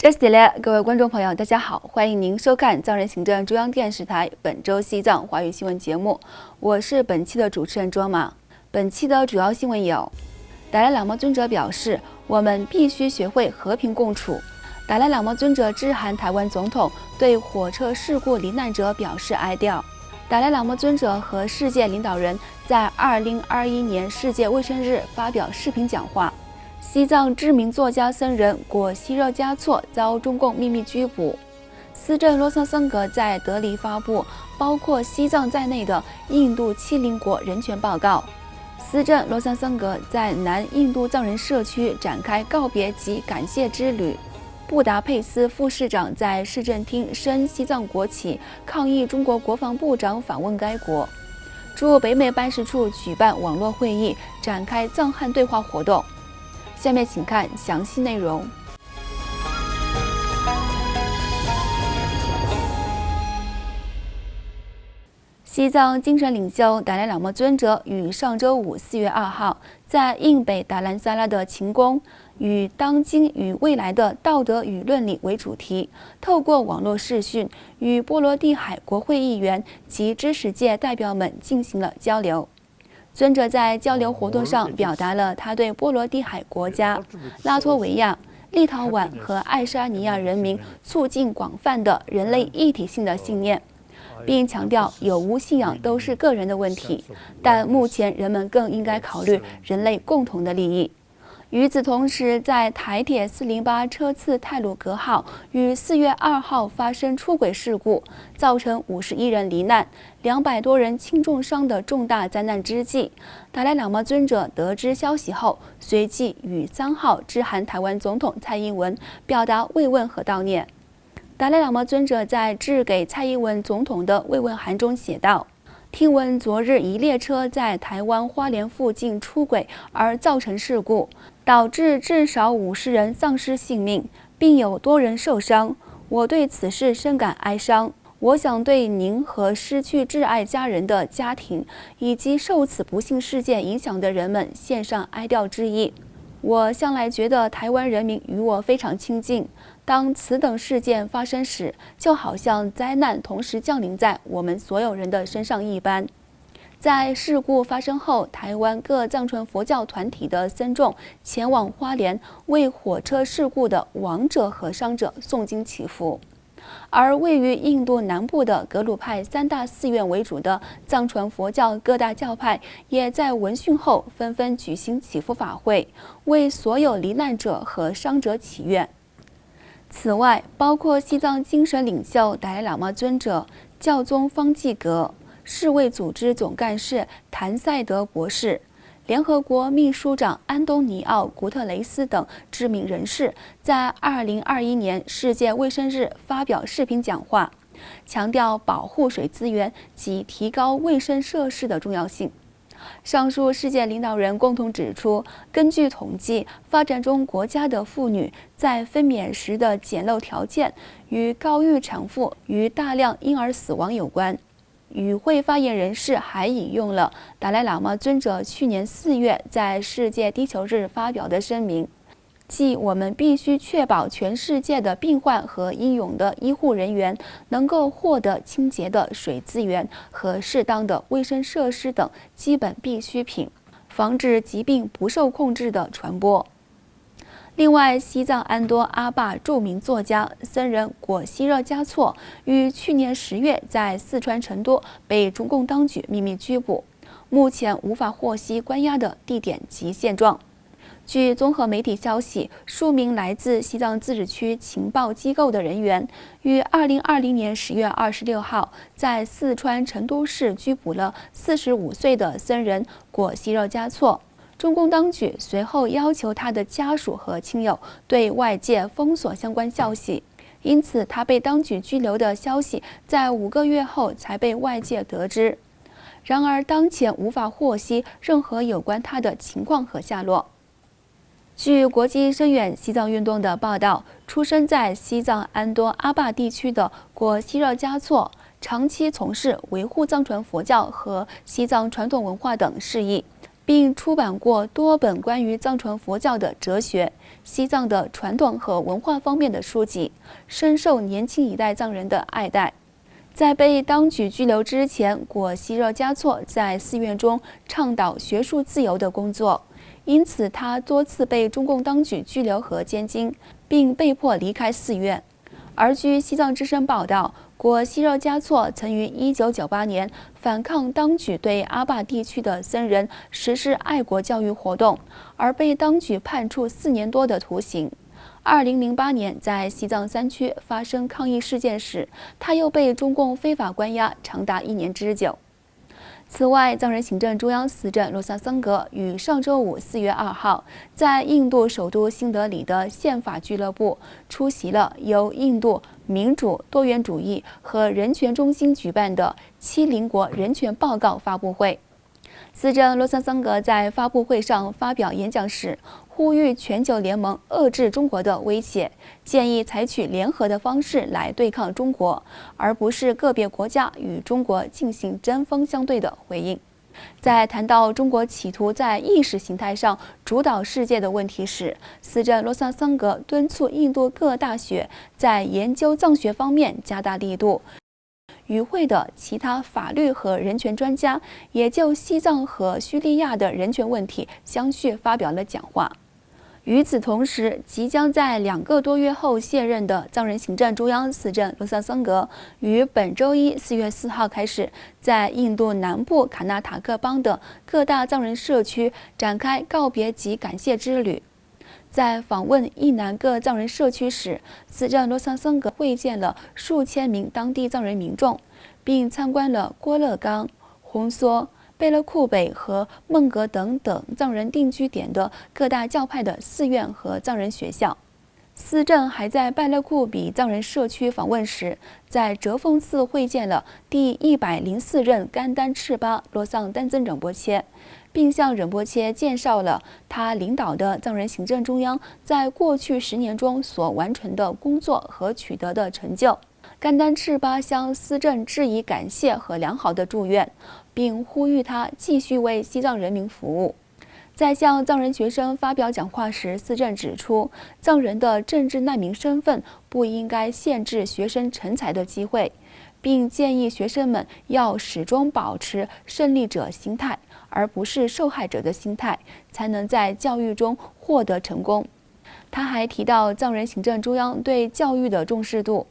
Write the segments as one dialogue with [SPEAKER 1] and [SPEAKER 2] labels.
[SPEAKER 1] 这是各位观众朋友，大家好，欢迎您收看藏人行政中央电视台本周西藏华语新闻节目，我是本期的主持人卓玛。本期的主要新闻有：达赖喇嘛尊者表示，我们必须学会和平共处。达赖喇嘛尊者致函台湾总统，对火车事故罹难者表示哀悼。达赖喇嘛尊者和世界领导人在2021年世界卫生日发表视频讲话。西藏知名作家僧人果希热嘉措遭中共秘密拘捕。司政罗桑桑格在德里发布包括西藏在内的印度70国人权报告。司政罗桑桑格在南印度藏人社区展开告别及感谢之旅。布达佩斯副市长在市政厅升西藏国旗，抗议中国国防部长访问该国。驻北美办事处举办网络会议，展开藏汉对话活动。下面请看详细内容。西藏精神领袖达赖喇嘛尊者于上周五4月2号在印北达兰萨拉的勤宫，以当今与未来的道德与伦理为主题，透过网络视讯与波罗的海国会议员及知识界代表们进行了交流。尊者在交流活动上表达了他对波罗的海国家拉脱维亚、立陶宛和爱沙尼亚人民促进广泛的人类一体性的信念，并强调有无信仰都是个人的问题，但目前人们更应该考虑人类共同的利益。与此同时，在台铁408车次太鲁阁号于4月2号发生出轨事故，造成51人罹难、200多人轻重伤的重大灾难之际，达赖喇嘛尊者得知消息后，随即于3号致函台湾总统蔡英文，表达慰问和悼念。达赖喇嘛尊者在致给蔡英文总统的慰问函中写道：听闻昨日一列车在台湾花莲附近出轨而造成事故，导致至少50人丧失性命，并有多人受伤。我对此事深感哀伤。我想对您和失去挚爱家人的家庭，以及受此不幸事件影响的人们献上哀悼之意。我向来觉得台湾人民与我非常亲近，当此等事件发生时，就好像灾难同时降临在我们所有人的身上一般。在事故发生后，台湾各藏传佛教团体的僧众前往花莲，为火车事故的亡者和伤者诵经祈福。而位于印度南部的格鲁派3大寺院为主的藏传佛教各大教派，也在闻讯后纷纷举行祈福法会，为所有罹难者和伤者祈愿。此外，包括西藏精神领袖达赖喇嘛尊者、教宗方济各、世卫组织总干事谭赛德博士、联合国秘书长安东尼奥·古特雷斯等知名人士在2021年世界卫生日发表视频讲话，强调保护水资源及提高卫生设施的重要性。上述世界领导人共同指出，根据统计，发展中国家的妇女在分娩时的简陋条件与高育产妇与大量婴儿死亡有关。与会发言人士还引用了达赖喇嘛尊者去年4月在世界地球日发表的声明，即我们必须确保全世界的病患和英勇的医护人员能够获得清洁的水资源和适当的卫生设施等基本必需品，防止疾病不受控制的传播。另外，西藏安多阿坝著名作家僧人果希热嘉措于去年10月在四川成都被中共当局秘密拘捕，目前无法获悉关押的地点及现状。据综合媒体消息，数名来自西藏自治区情报机构的人员于2020年10月26号在四川成都市拘捕了45岁的僧人果希热嘉措。中共当局随后要求他的家属和亲友对外界封锁相关消息，因此他被当局拘留的消息在5个月后才被外界得知。然而，当前无法获悉任何有关他的情况和下落。据国际声援西藏运动的报道，出生在西藏安多阿坝地区的果希热嘉措，长期从事维护藏传佛教和西藏传统文化等事宜。并出版过多本关于藏传佛教的哲学、西藏的传统和文化方面的书籍，深受年轻一代藏人的爱戴。在被当局拘留之前，果希热嘉措在寺院中倡导学术自由的工作，因此他多次被中共当局拘留和监禁，并被迫离开寺院。而据西藏之声报道，果希热嘉措曾于1998年反抗当局对阿坝地区的僧人实施爱国教育活动，而被当局判处4年多的徒刑。2008年，在西藏3区发生抗议事件时，他又被中共非法关押长达1年之久。此外，藏人行政中央司政洛萨桑格于上周五4月2号，在印度首都新德里的宪法俱乐部出席了由印度民主、多元主义和人权中心举办的70国人权报告发布会。司政洛萨桑格在发布会上发表演讲时，呼吁全球联盟遏制中国的威胁，建议采取联合的方式来对抗中国，而不是个别国家与中国进行针锋相对的回应。在谈到中国企图在意识形态上主导世界的问题时，司政洛萨桑格敦促印度各大学在研究藏学方面加大力度。与会的其他法律和人权专家也就西藏和叙利亚的人权问题相续发表了讲话。与此同时，即将在2个多月后卸任的藏人行政中央司政洛萨桑格于本周一4月4号开始，在印度南部卡纳塔克邦的各大藏人社区展开告别及感谢之旅。在访问伊南各藏人社区时，司政洛萨桑格会见了数千名当地藏人民众，并参观了郭勒冈、红梭、贝勒库北和孟格等藏人定居点的各大教派的寺院和藏人学校。司政还在拜勒库比藏人社区访问时，在哲凤寺会见了第104任甘丹赤巴罗桑丹增仁波切，并向仁波切介绍了他领导的藏人行政中央在过去10年中所完成的工作和取得的成就。甘丹赤巴向司政致以感谢和良好的祝愿，并呼吁他继续为西藏人民服务。在向藏人学生发表讲话时，司政指出，藏人的政治难民身份不应该限制学生成才的机会，并建议学生们要始终保持胜利者心态，而不是受害者的心态，才能在教育中获得成功。他还提到藏人行政中央对教育的重视度。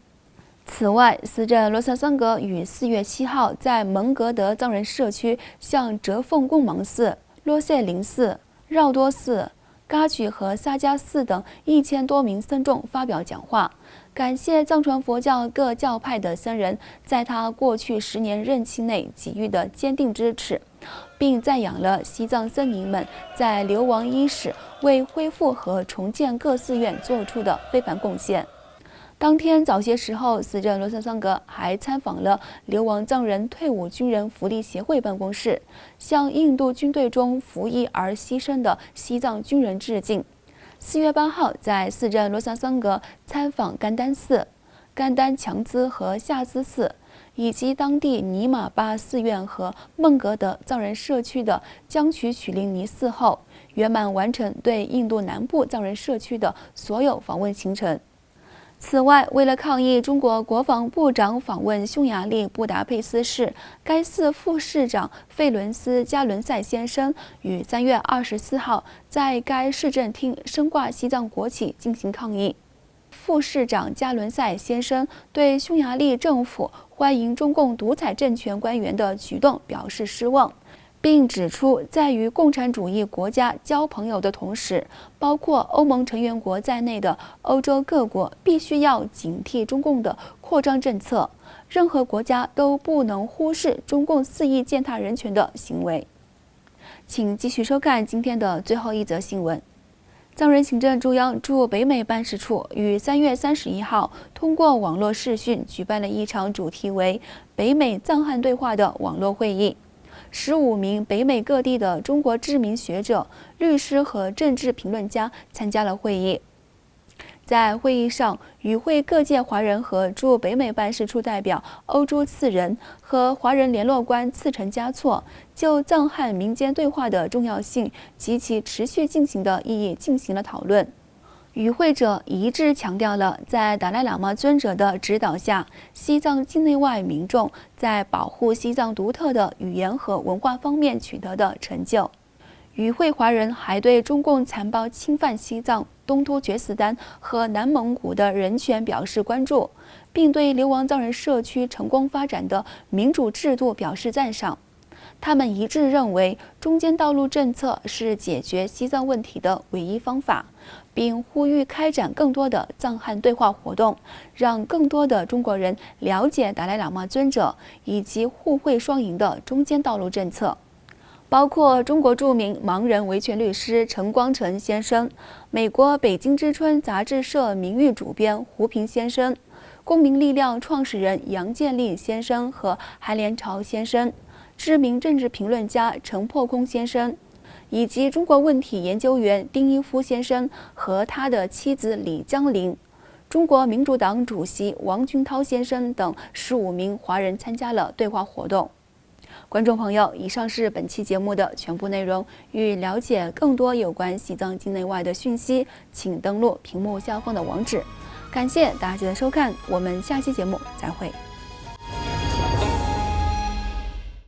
[SPEAKER 1] 此外，司政洛萨桑格于4月7号在蒙格德藏人社区向哲凤贡芒寺、洛塞林寺、绕多寺、噶举和萨迦寺等1000多名僧众发表讲话，感谢藏传佛教各教派的僧人在他过去10年任期内给予的坚定支持，并赞扬了西藏僧尼们在流亡伊始为恢复和重建各寺院做出的非凡贡献。当天早些时候，司政洛萨桑格还参访了流亡藏人退伍军人福利协会办公室，向印度军队中服役而牺牲的西藏军人致敬。4月8号，在司政洛萨桑格参访甘丹寺、甘丹强孜和夏孜寺，以及当地尼玛巴寺院和孟格德藏人社区的江曲曲林尼寺后，圆满完成对印度南部藏人社区的所有访问行程。此外，为了抗议中国国防部长访问匈牙利布达佩斯市，该寺副市长费伦斯·加伦塞先生于3月24号在该市政厅升挂西藏国旗进行抗议。副市长加伦塞先生对匈牙利政府欢迎中共独裁政权官员的举动表示失望，并指出，在与共产主义国家交朋友的同时，包括欧盟成员国在内的欧洲各国必须要警惕中共的扩张政策，任何国家都不能忽视中共肆意践踏人权的行为。请继续收看今天的最后一则新闻。藏人行政中央驻北美办事处于3月31号通过网络视讯举办了一场主题为“北美藏汉对话”的网络会议。15名北美各地的中国知名学者、律师和政治评论家参加了会议。在会议上，与会各界华人和驻北美办事处代表欧朱次仁和华人联络官次陈嘉措就藏汉民间对话的重要性及其持续进行的意义进行了讨论。与会者一致强调了在达赖喇嘛尊者的指导下，西藏境内外民众在保护西藏独特的语言和文化方面取得的成就。与会华人还对中共残暴侵犯西藏、东突厥斯丹和南蒙古的人权表示关注，并对流亡藏人社区成功发展的民主制度表示赞赏。他们一致认为，中间道路政策是解决西藏问题的唯一方法，并呼吁开展更多的藏汉对话活动，让更多的中国人了解达赖喇嘛尊者以及互惠双赢的中间道路政策。包括中国著名盲人维权律师陈光诚先生、美国《北京之春》杂志社名誉主编胡平先生、公民力量创始人杨建立先生和韩连朝先生、知名政治评论家陈破空先生，以及中国问题研究员丁一夫先生和他的妻子李江林、中国民主党主席王军涛先生等15名华人参加了对话活动。观众朋友，以上是本期节目的全部内容。欲了解更多有关西藏境内外的讯息，请登录屏幕下方的网址。感谢大家的收看，我们下期节目再会。